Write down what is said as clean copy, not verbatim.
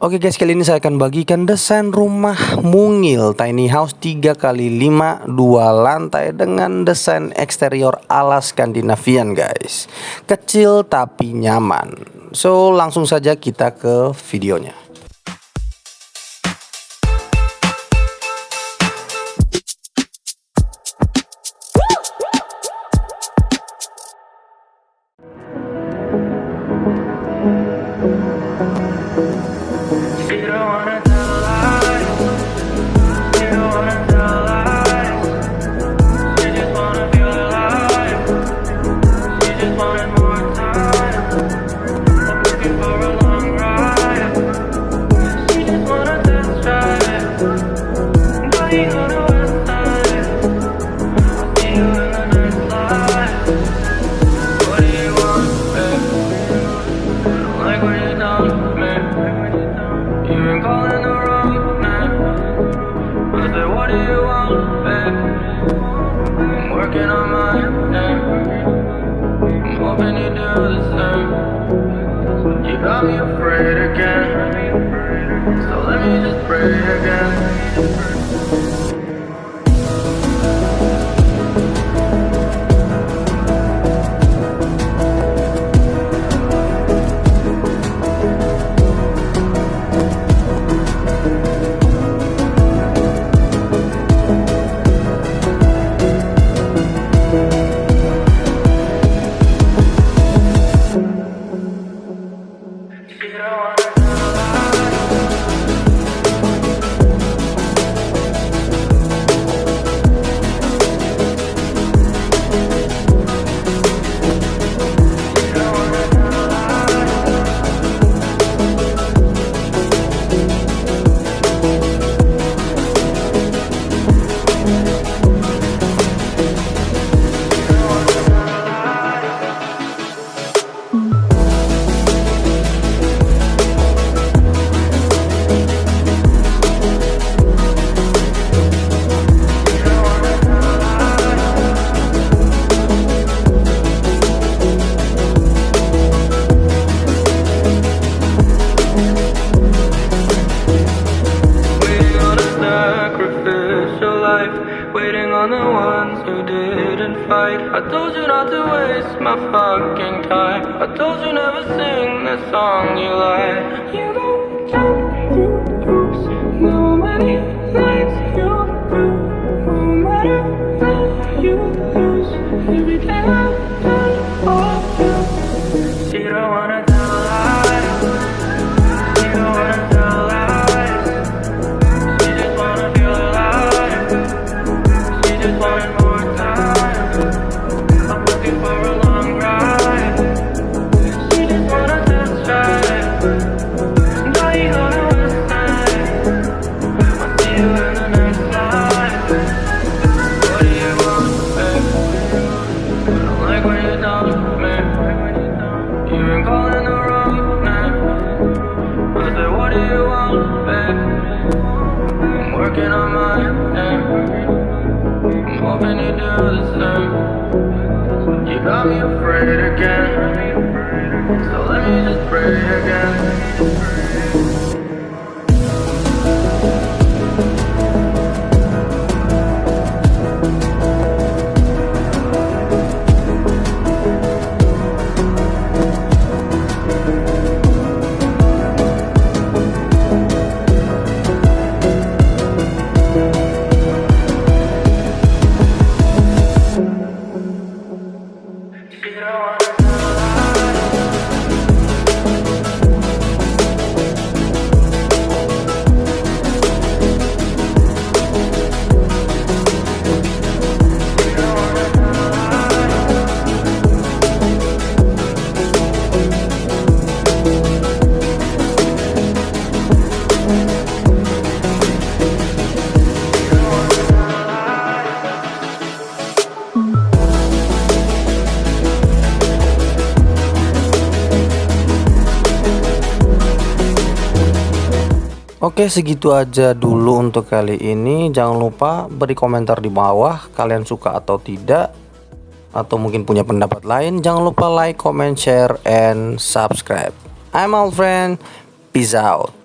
Oke guys, kali ini saya akan bagikan desain rumah mungil tiny house 3x5 2 lantai dengan desain eksterior ala Skandinavian guys. Kecil tapi nyaman. So langsung saja kita ke videonya. You got me afraid again, so let me just pray again. Waiting on the ones who didn't fight. I told you not to waste my fucking time. I told you never sing the song you like. You go down through the roofs. No many nights you'll through. No matter how you lose, every day I've done for you. She don't wanna tell lies. She don't wanna tell lies. She just wanna feel alive. Just wanted more time. I'm looking for a long ride. She just wanna test drive. Now you go to west side. I'll see you in the next life. What do you want, babe? I don't like when you dump me. You've been calling the wrong name. I said, what do you want, babe? I'm working on my name. I'm hoping you do the same. You got me afraid again, so let me just pray again. Oke, segitu aja dulu untuk kali ini. Jangan lupa beri komentar di bawah kalian suka atau tidak, atau mungkin punya pendapat lain. Jangan lupa like, comment, share, and subscribe. I'm Alvarez. Peace out.